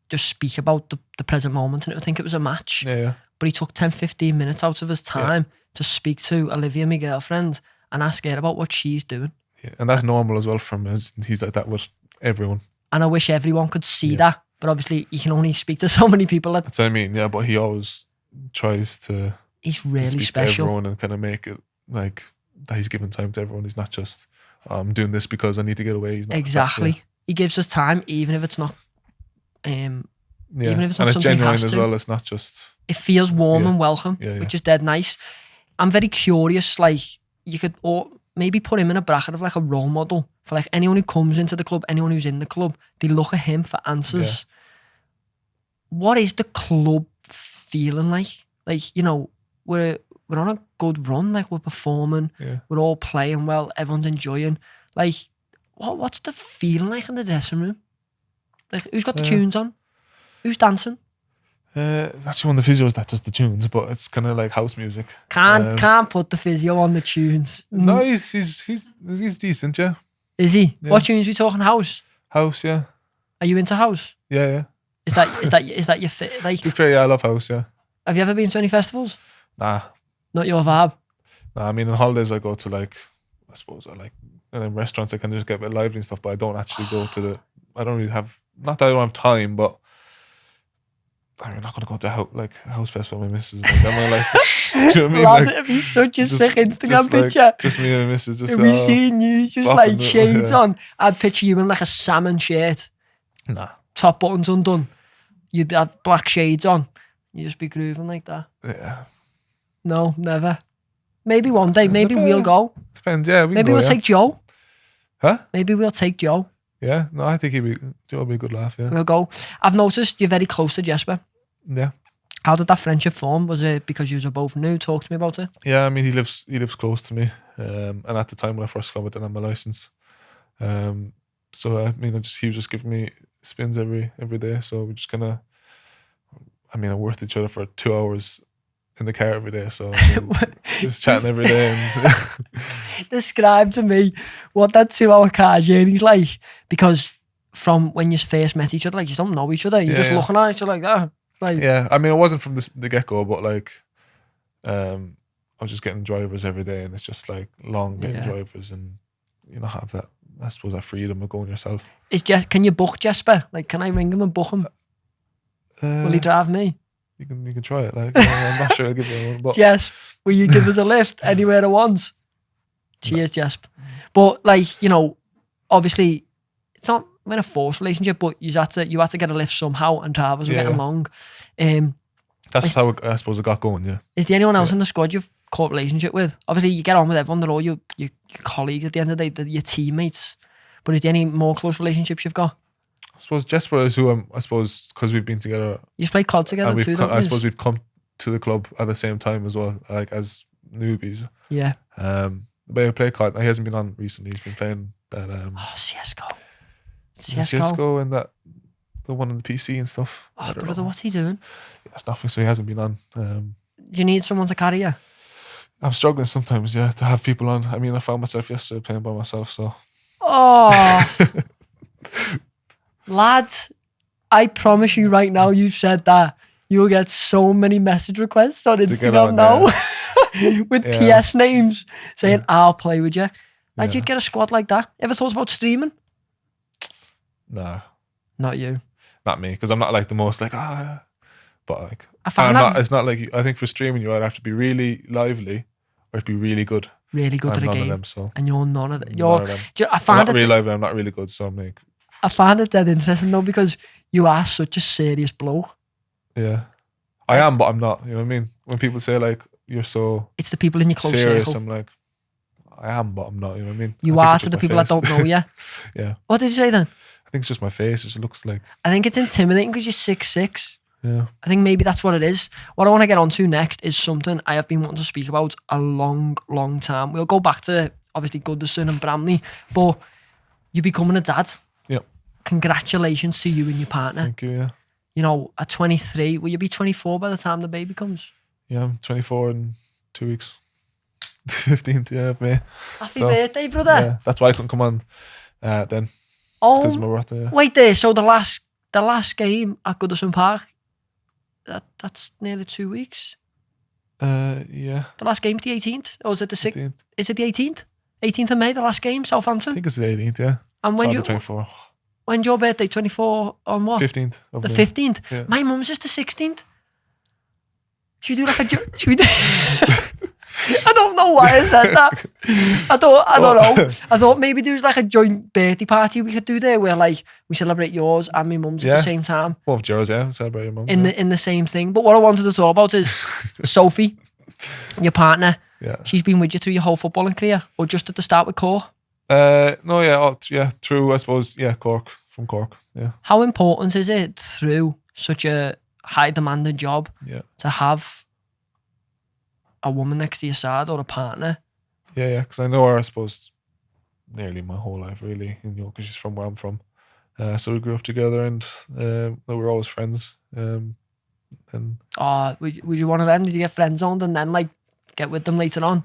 just speak about the present moment and think it was a match. Yeah. But he took 10, 15 minutes out of his time to speak to Olivia, my girlfriend, and ask her about what she's doing. Yeah. And that's normal as well from him. He's like that with everyone. And I wish everyone could see that. But obviously, you can only speak to so many people. That's what I mean. Yeah, but he always tries to... He's really speak special. to everyone and kind of make it like that he's giving time to everyone. He's not just, I'm doing this because I need to get away. He's not exactly. He gives us time, even if it's not... even if it's not and it's something he genuine has as to. well. It's not just... It feels warm and welcome, which is dead nice. I'm very curious, like, you could maybe put him in a bracket of like a role model for like anyone who comes into the club, anyone who's in the club, they look at him for answers. What is the club feeling like? Like, you know, we're on a good run, like we're performing, we're all playing well, everyone's enjoying. Like, what's the feeling like in the dressing room? Like, who's got the tunes on? Who's dancing? Actually, one of the physios that does the tunes, but it's kind of like house music. Can't put the physio on the tunes. No, he's decent, yeah. Is he? Yeah. What tunes are we talking? House? House, yeah. Are you into house? Yeah. Is that your fit? Like, To be fair, yeah, I love house, yeah. have you ever been to any festivals? Nah. Not your vibe? Nah, I mean, on holidays I go to like, I suppose I like, and in restaurants I can just get a bit lively and stuff, but I don't actually go to I don't really have, not that I don't have time, but I'm not going to go to a house festival with my missus. Like, I'm like, do you know what I mean? Lad, Like, it'd be such a sick Instagram just picture. Like, just me and my missus. Just, If we seen you just bopping like it, shades on, I'd picture you in like a salmon shirt, Nah. top buttons undone. You'd have black shades on. You'd just be grooving like that. Yeah. No, never. Maybe one day. Maybe we'll go. Depends, yeah. Maybe we'll take Joe. Huh? Maybe we'll take Joe. Yeah. No, I think Joe would be a good laugh, yeah. We'll go. I've noticed you're very close to Jesper. Yeah. How did that friendship form? Was it because you were both new? Talk to me about it. Yeah, I mean, he lives close to me. And at the time when I first come, I didn't have my license. So, I mean, he was just giving me spins every day. So we just kind of, I mean, I worked each other for 2 hours in the car every day. So I mean, just chatting every day. And Describe to me what that 2 hour car journey's like. Because from when you first met each other, like, you don't know each other. You're just looking at each other like that. Like, yeah, I mean, it wasn't from the get-go, but like, I was just getting drivers every day, and it's just like long getting drivers, and you know, have that, I suppose, that freedom of going yourself. Can you book Jesper? Like, can I ring him and book him? Will he drive me? You can try it. Like, I'm not sure I'll give you one, but Jes, will you give us a lift anywhere at once? Cheers, Jesp. But like, you know, obviously, it's not in a forced relationship, but you had to get a lift somehow, and drivers were getting along. That's how I suppose it got going. Yeah. Is there anyone else in the squad you've caught a relationship with? Obviously, you get on with everyone; they're all your colleagues at the end of the day, they're your teammates. But is there any more close relationships you've got? I suppose Jesper is who I suppose, because we've been together. You play COD together too, don't you? I suppose we've come to the club at the same time as well, like as newbies. Yeah. But I play COD. He hasn't been on recently. He's been playing that. CS:GO. CS:GO and that, the one on the PC and stuff. Oh, brother, what's he doing? It's nothing, so he hasn't been on. Do you need someone to carry you? I'm struggling sometimes, yeah, to have people on. I mean, I found myself yesterday playing by myself, so. Oh, lad, I promise you right now, you've said that, you'll get so many message requests on Instagram now with PS names saying, I'll play with you. How'd you get a squad like that? Ever thought about streaming? No. Not you. Not me, because I'm not like the most like, but like, it's not like, I think for streaming you either have to be really lively or be really good. Really good at a game. Of them, so. And you're none of them. I'm not really lively, I'm not really good, so I'm like. I find it dead interesting though, because you are such a serious bloke. Yeah. I am, but I'm not. You know what I mean? When people say like, you're so. It's the people in your close serious, circle. I'm like, I am, but I'm not. You know what I mean? You are to the people that don't know you. Yeah. What did you say then? I think it's just my face. It just looks like. I think it's intimidating because you're 6'6". Yeah. I think maybe that's what it is. What I want to get onto next is something I have been wanting to speak about a long, long time. We'll go back to, obviously, Goodison and Bramley, but you're becoming a dad. Yep. Congratulations to you and your partner. Thank you, yeah. You know, at 23, will you be 24 by the time the baby comes? Yeah, I'm 24 in 2 weeks. 15th, of May. Happy birthday, brother. Yeah, that's why I couldn't come on then. because of Oh, my birthday. Yeah. wait there. So the last game at Goodison Park, that's nearly 2 weeks. Yeah. The last game's the 18th, or is it the 6th? 18th. Is it the 18th? 18th of May, the last game, I Southampton. think it's the 18th. Yeah. And Sorry, the 24th. when's your birthday? 24 on what? 15th of The May. 15th. Yeah. My mum's is the 16th. Should we do like a should we do I don't know why I said that. I don't know. I thought maybe there was like a joint birthday party we could do there where like we celebrate yours and my mum's at the same time. Both yours, yeah. Celebrate your mum. In the same thing. But what I wanted to talk about is Sophie, your partner. Yeah. She's been with you through your whole footballing career, or just at the start with Cork? No, yeah, through, I suppose, Cork, from Cork, yeah. How important is it through such a high demanding job to have a woman next to your side or a partner? Yeah, because I know her, I suppose, nearly my whole life, really, because she's from where I'm from. So we grew up together, and we were always friends. And would you one of them? Did you get friend zoned and then like get with them later on?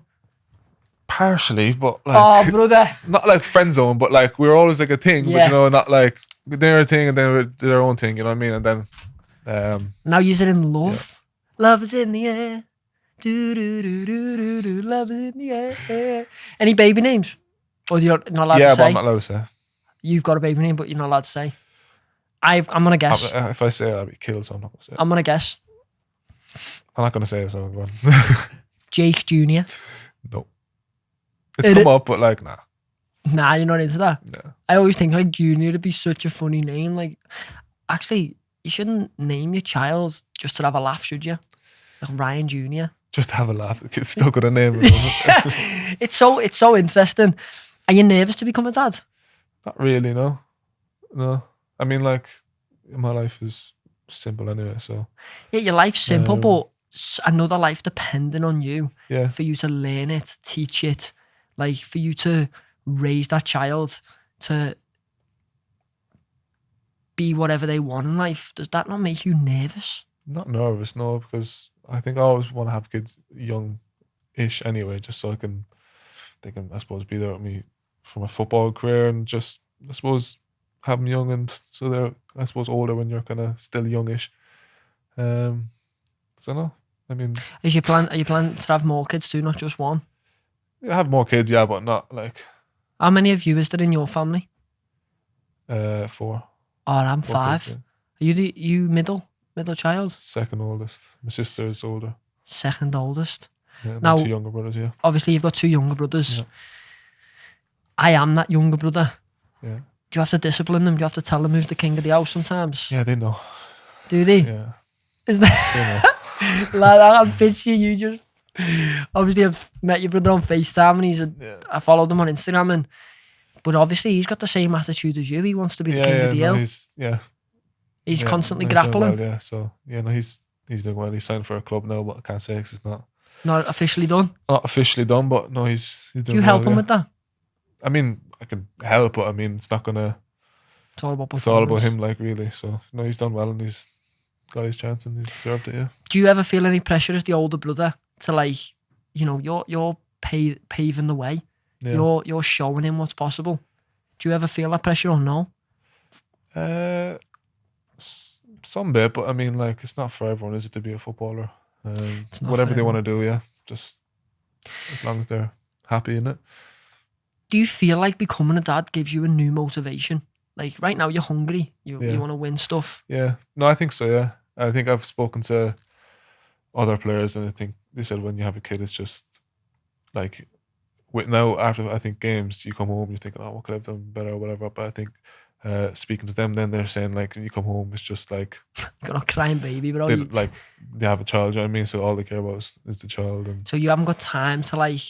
partially, but like, Oh, brother. not like friend zone, but like we were always like a thing, but not like they're a thing and then we do their own thing, you know what I mean? And then now you're in love. Love is in the air. Do do do do do do. Love is in the air. Any baby names? Or you're not allowed to but say? I'm not allowed to say. You've got a baby name, but you're not allowed to say. I'm gonna guess. If I say it, I'll be killed, so I'm not gonna say it. I'm gonna guess. I'm not gonna say it, so go on. Jake Jr. No. It's come up, but like, nah. Nah, you're not into that. No. I always think like Junior would be such a funny name. Like, actually, you shouldn't name your child just to have a laugh, should you? Like Ryan Jr. Just to have a laugh. The kid's still got a name. Isn't it? It's so interesting. Are you nervous to become a dad? Not really, no. No. I mean, like, my life is simple anyway, so. Yeah, your life's simple, but another life depending on you. Yeah. For you to learn it, teach it, like for you to raise that child to be whatever they want in life. Does that not make you nervous? Not nervous, no, because I think I always want to have kids young-ish anyway, just so they can, I suppose, be there with me for my football career and just, I suppose, have them young and so they're, I suppose, older when you're kind of still youngish. So no, I mean, are you planning to have more kids too, not just one? I have more kids, yeah, but not like. How many of you is there in your family? 4. Oh, I'm 5. Kids, yeah. Are you middle child? Second oldest. My sister is older. Second oldest. Yeah, now 2 younger brothers. Yeah. Obviously, you've got 2 younger brothers. Yeah. I am that younger brother. Yeah. Do you have to discipline them? Do you have to tell them who's the king of the house sometimes? Yeah, they know. Do they? Yeah. Is that? They know. Like, I'm picturing you just. Obviously, I've met your brother on FaceTime and I followed him on Instagram, but obviously he's got the same attitude as you. He wants to be the king of the hill. He's constantly grappling. Well, yeah, so no, he's doing well. He's signed for a club now, but I can't say because it's not officially done. Not officially done, but no, he's doing well. Do you help him with that? I mean, I can help, but I mean, it's not gonna. It's all about performance. It's all about him, like, really. So no, he's done well and he's got his chance and he's deserved it. Yeah. Do you ever feel any pressure as the older brother to, like, you know, you're paving the way? Yeah. You're showing him what's possible. Do you ever feel that pressure or no? Some bit, but I mean, like, it's not for everyone, is it, to be a footballer? Whatever they want to do, yeah. Just as long as they're happy in it. Do you feel like becoming a dad gives you a new motivation? Like, right now you're hungry. You want to win stuff. Yeah. No, I think so, yeah. I think I've spoken to other players and I think they said when you have a kid, it's just like, now after, I think, games, you come home, you're thinking, oh, what could I have done better or whatever. But I think speaking to them, then they're saying, like, you come home, it's just like got a crying baby, bro. They have a child, you know what I mean? So all they care about is the child. And so you haven't got time to, like,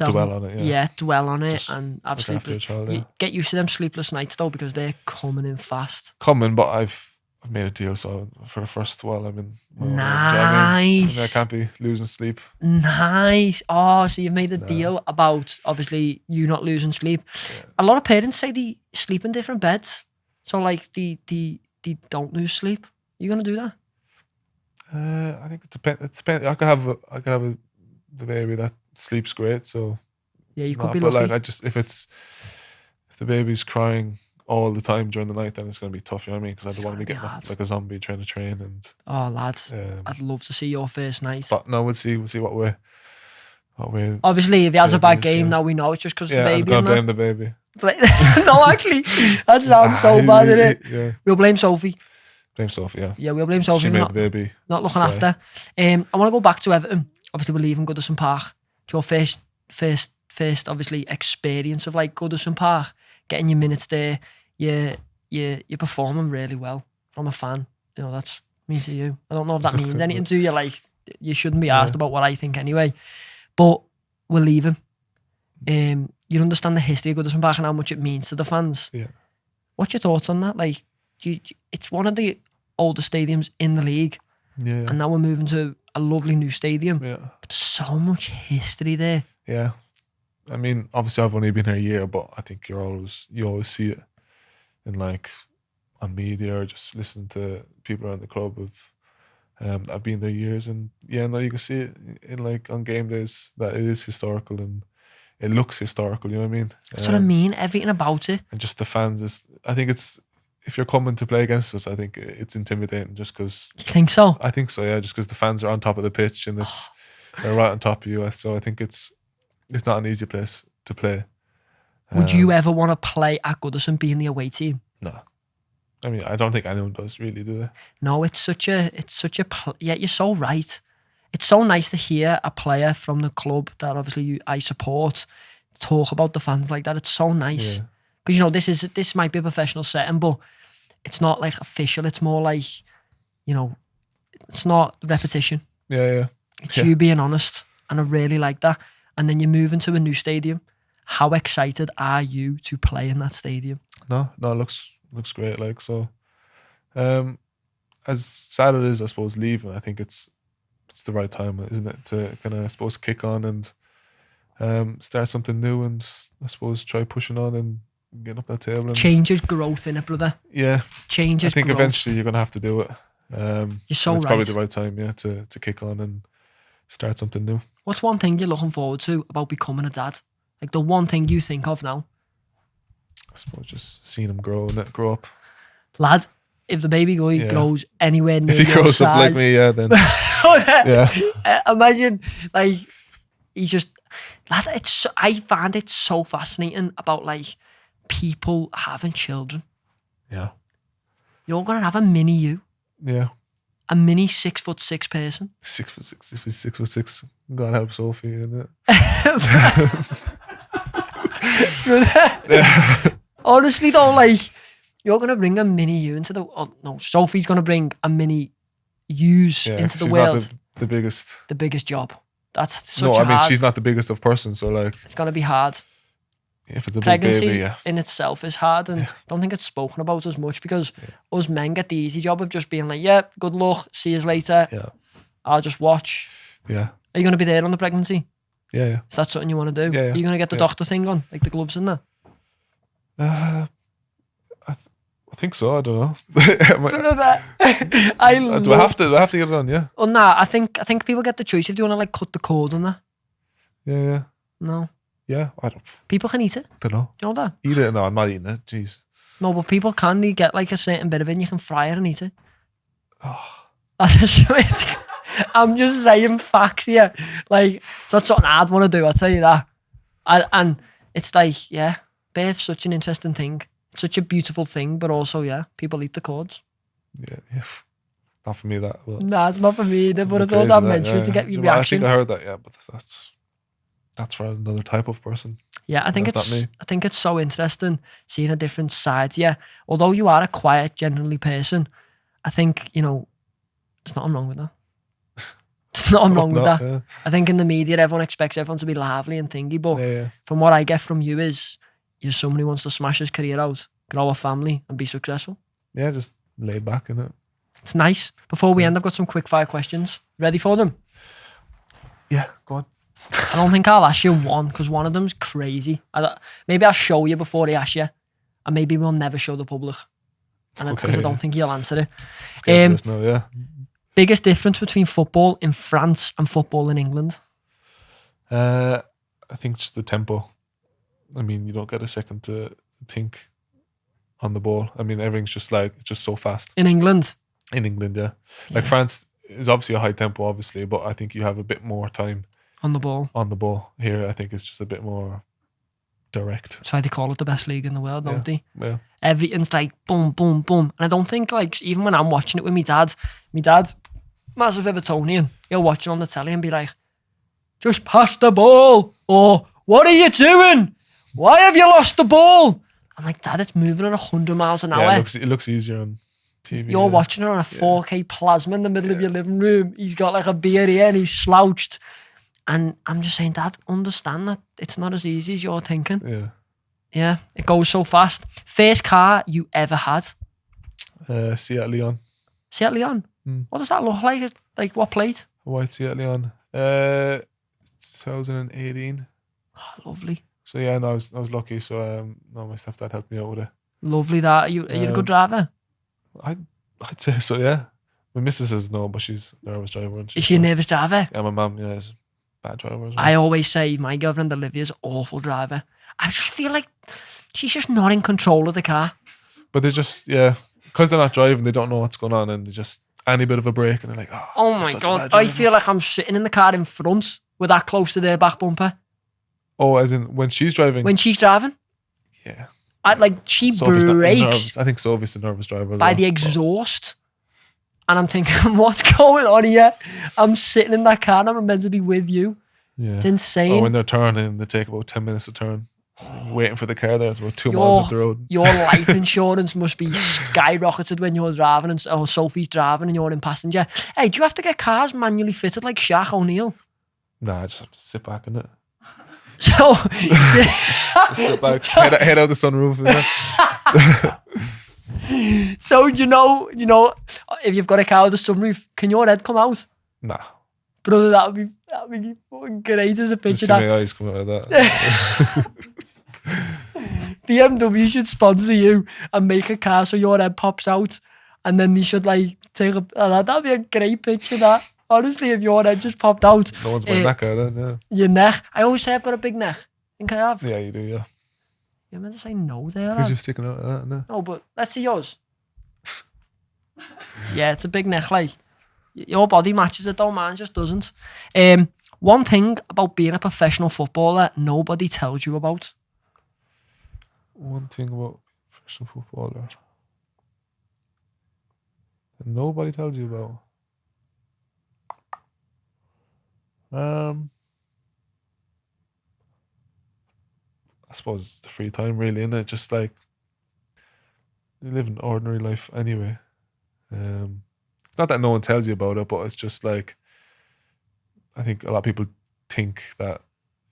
dwell on it. Yeah, dwell on it. Just and absolutely after a child, get used to them sleepless nights though, because they're coming in fast. But I've made a deal, so for the first while I'm in my own, nice. I can't be losing sleep. Nice. Oh, so you've made a deal about, obviously, you not losing sleep. Yeah. A lot of parents say they sleep in different beds, so like they don't lose sleep. You gonna do that? I think it depends. I could have the baby that sleeps great, so yeah, you could be lucky. But like, if the baby's crying all the time during the night, then it's going to be tough. You know what I mean? Because I don't want to be gonna be getting up hard. like a zombie trying to train. And Oh, lads, um, I'd love to see your first night. but no, we'll see what way. Obviously, if he has a bad baby is, game, yeah. now we know it's just because the Yeah, I'm baby. gonna And blame the baby. that. No, actually, that sounds so bad, innit? Yeah, We'll blame Sophie. blame Sophie. Yeah, Yeah, we'll blame Sophie. she for made not, the baby. not looking cry. after. I want to go back to Everton. Obviously, we're leaving Goodison Park. It's your first, obviously, experience of like Goodison Park, getting your minutes there. You're performing really well. I'm a fan. You know, that's me to you. I don't know if that means anything to you. Like, you shouldn't be asked about what I think anyway. But we're leaving. You understand the history of Goodison Park and how much it means to the fans. Yeah. What's your thoughts on that? Like, it's one of the oldest stadiums in the league, Yeah, and now we're moving to a lovely new stadium. yeah, But there's so much history there. yeah. I mean, obviously, I've only been here a year, but I think you always see it in like on media or just listening to people around the club that have been there years, and yeah, no, you can see it in like on game days that it is historical and it looks historical. You know what I mean? That's what I mean. Everything about it. And just the fans is. I think it's if you're coming to play against us, I think it's intimidating just because. You think so? I think so, yeah. Just because the fans are on top of the pitch and they're right on top of you, so I think it's not an easy place to play. Would you ever want to play at Goodison being the away team? No. I mean, I don't think anyone does really, do they? No, yeah, you're so right. It's so nice to hear a player from the club that obviously I support talk about the fans like that. It's so nice. Yeah. Because, you know, this might be a professional setting, but it's not like official. It's more like, you know, it's not repetition. Yeah. It's you being honest. And I really like that. And then you move into a new stadium. How excited are you to play in that stadium? No, it looks great. Like, so, as sad it is, I suppose, leaving, I think it's the right time, isn't it, to kind of, I suppose, kick on and start something new, and I suppose try pushing on and getting up that table. And Changes growth in it, brother. Yeah, Changes I think growth. eventually you're gonna have to do it. You're so and it's right. probably the right time, yeah, to kick on and start something new. What's one thing you're looking forward to about becoming a dad? Like the one thing you think of now? I suppose just seeing him grow up. Lad, if the baby boy grows anywhere near If he your grows up like size- me, yeah, then yeah. Imagine, like, he's just, lad, I find it so fascinating about, like, people having children. Yeah. You're going to have a mini you, Yeah. a mini 6'6" person. 6'6". If he's 6'6", God help Sophie, isn't it? Honestly though, like, you're going to bring a mini you into the, oh, no, Sophie's going to bring a mini yous into the she's world. not the biggest. The biggest job. That's such No, a I mean, hard, she's not the biggest of person, so like, it's going to be hard. if it's a big Pregnancy baby, yeah. in itself is hard, and I don't think it's spoken about as much because us men get the easy job of just being like, yeah, good luck, see you later. Yeah. I'll just watch. Yeah. Are you going to be there on the pregnancy? Yeah. Is that something you want to do? Yeah. Are you going to get the doctor thing on, like the gloves and that? I think so. I don't know. Do I have to get it on? Yeah. Oh, nah, I think people get the choice if they want to like cut the cord on that. Yeah. No. Yeah. I don't People can eat it. know. Do you know that? Eat it? No, I'm not eating it. Jeez. No, but people can. They get like a certain bit of it and you can fry it and eat it. Oh. I'm just saying facts here. Like, it's not something I'd want to do, I'll tell you that. And it's like, yeah, birth's such an interesting thing. It's such a beautiful thing, but also, yeah, people eat the cords. Yeah. Not for me, that. But Nah, it's not for me either, but I crazy thought I'd that, mention it to get your Well, reaction. I think I heard that, yeah, but that's for another type of person. Yeah, I think That's not me. I think it's so interesting seeing a different side. Yeah, although you are a quiet, generally person, I think, you know, there's nothing wrong with that. There's nothing wrong with that. Yeah. I think in the media, everyone expects everyone to be lively and thingy, but Yeah. from what I get from you is you're someone who wants to smash his career out, grow a family and be successful. Yeah, just laid back in it. It's nice. Before we end, I've got some quick fire questions. Ready for them? Yeah, go on. I don't think I'll ask you one because one of them's crazy. Maybe I'll show you before I ask you, and maybe we'll never show the public. And because I don't think you'll answer it. Scared of this now, yeah. Biggest difference between football in France and football in England? I think just the tempo. I mean, you don't get a second to think on the ball. I mean, everything's just so fast. In England? In England, yeah. Like France is obviously a high tempo, obviously, but I think you have a bit more time On the ball. on the ball. Here, I think it's just a bit more direct. That's why they call it the best league in the world, don't they? Yeah. Everything's like boom, boom, boom. And I don't think, like, even when I'm watching it with my dad, massive Evertonian, he'll watch it on the telly and be like, just pass the ball, or what are you doing? Why have you lost the ball? I'm like, Dad, it's moving at 100 miles an hour. Yeah, it looks easier on TV. You're watching it on a 4K plasma in the middle of your living room. He's got like a beer here and he's slouched. And I'm just saying, Dad, understand that it's not as easy as you're thinking. Yeah. Yeah, it goes so fast. First car you ever had? Seat Lyon. Seat Lyon? What does that look like? It's like what plate? A white Seat Lyon. 2018. Oh, lovely. So yeah, no, I was lucky. So no, my stepdad helped me out with it. Lovely that. Are you a good driver? I'd say so, yeah. My missus says no, but she's a nervous driver. And Is she a nervous driver? Yeah, my mum, is a bad driver as well. I always say my girlfriend Olivia's an awful driver. I just feel like she's just not in control of the car. But they're just, because they're not driving, they don't know what's going on, and they just, any bit of a break, and they're like, oh my God. I feel like I'm sitting in the car in front with that close to their back bumper. Oh, as in when she's driving? When she's driving? Yeah. She Sophie's brakes I think Sophie's a nervous driver. by the exhaust. And I'm thinking, what's going on here? I'm sitting in that car and I'm meant to be with you. Yeah. It's insane. Or when they're turning, they take about 10 minutes to turn. Waiting for the car there. It's about 2 miles up the road. Your life insurance must be skyrocketed when you're driving or Sophie's driving and you're in passenger. Hey, do you have to get cars manually fitted like Shaq O'Neal? Nah, I just have to sit back in it. So just sit back, head out the sunroof. So do you know, if you've got a car with a sunroof, can your head come out? Nah. Brother, that would be fucking great as a picture. See my eyes coming out of that. BMW should sponsor you and make a car so your head pops out, and then they should like take a. That'd be a great picture. That honestly, if your head just popped out. No one's my neck out of it. Yeah. Your neck. I always say I've got a big neck. Think I have? Yeah, you do. Yeah. You're meant to say no there. Because you're sticking out of that. No. No, but let's see yours. Yeah, it's a big neck. Like your body matches it, though. Mine just doesn't. One thing about being a professional footballer nobody tells you about. One thing about professional footballer that nobody tells you about. I suppose it's the free time, really, isn't it? Just like you live an ordinary life anyway. Not that no one tells you about it, but it's just like I think a lot of people think that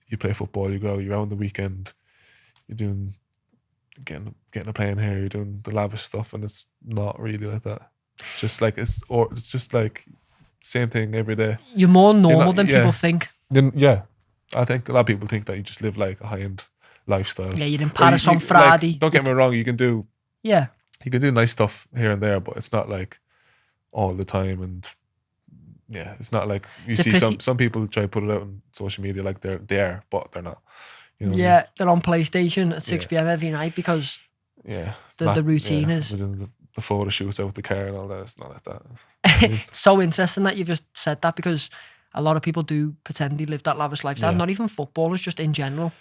you play football, you go, you're out on the weekend, you're doing getting a plane here, you're doing the lavish stuff, and it's not really like that. It's just like it's just like same thing every day. You're more normal than people think. Yeah, I think a lot of people think that you just live like a high-end lifestyle. Yeah, you're in Paris on Friday. Like, don't get me wrong, you can do nice stuff here and there, but it's not like all the time. And yeah, it's not like you see some people try to put it out on social media like they're there, but they're not. You know yeah, they're on PlayStation at 6 p.m. every night because the routine is. Was in the photo shoots out with the car and all that. It's not like that. It's so interesting that you've just said that because a lot of people do pretend they live that lavish lifestyle. Not even footballers, just in general.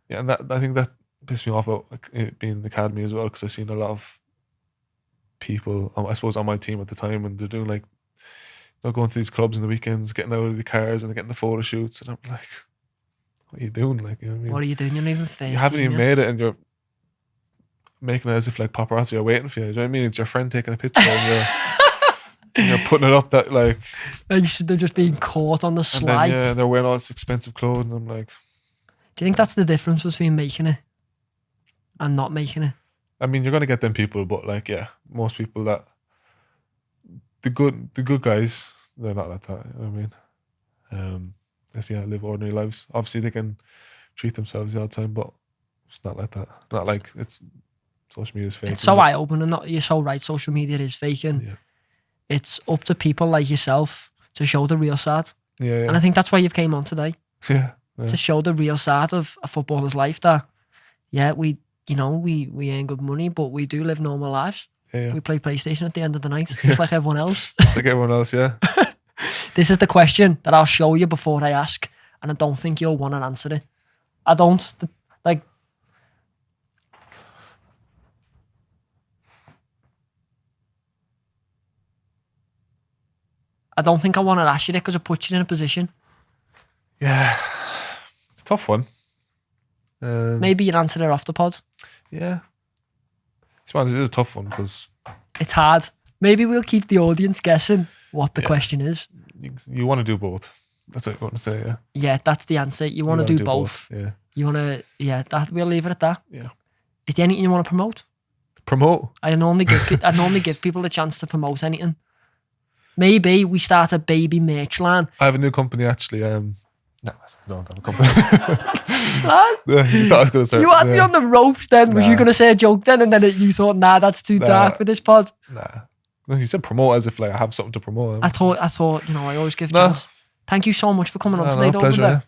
Yeah, and I think that pissed me off about it being in the academy as well, because I've seen a lot of people, I suppose, on my team at the time, and they're doing like, they're going to these clubs in the weekends, getting out of the cars and they're getting the photo shoots, and I'm like, what are you doing? Like, you know what I mean? What are you doing? You're not even first. You haven't even made it, and you're making it as if like paparazzi are waiting for you. Do you know what I mean? It's your friend taking a picture and you're putting it up that like they're just being caught on the slide. And then, they're wearing all this expensive clothes, and I'm like, do you think that's the difference between making it and not making it? I mean, you're gonna get them people, but like, yeah, most people that the good guys, they're not like that. You know what I mean? They live ordinary lives. Obviously, they can treat themselves the odd time, but it's not like that. Not like it's social media is fake. It's so eye opening. You're so right. Social media is faking. It's up to people like yourself to show the real side. Yeah. And I think that's why you've came on today. Yeah. To show the real side of a footballer's life. That we you know, we earn good money, but we do live normal lives. Yeah. We play PlayStation at the end of the night, just like everyone else. It's like everyone else, yeah. This is the question that I'll show you before I ask, and I don't think you'll want to answer it. I don't. Like, I don't think I want to ask you it because it puts you in a position. Yeah. It's a tough one. Maybe you'd answer it off the pod. Yeah. To be honest, it is a tough one because It's hard. Maybe we'll keep the audience guessing what the question is. you want to do both. That's what you want to say, yeah. Yeah, that's the answer. You want to do both. Yeah. You want to, we'll leave it at that. Yeah. Is there anything you want to promote? Promote? I normally give people the chance to promote anything. Maybe we start a baby merch line. I have a new company actually. No, I don't have a company. Lad, Yeah, you thought I was going to say. you had me on the ropes then. Was you Nah. going to say a joke then? And then you thought, nah, that's too dark for this pod. Nah. No, you said promote as if like I have something to promote. I thought, I always give No. chance. Thank you so much for coming on No, today, pleasure. Dover.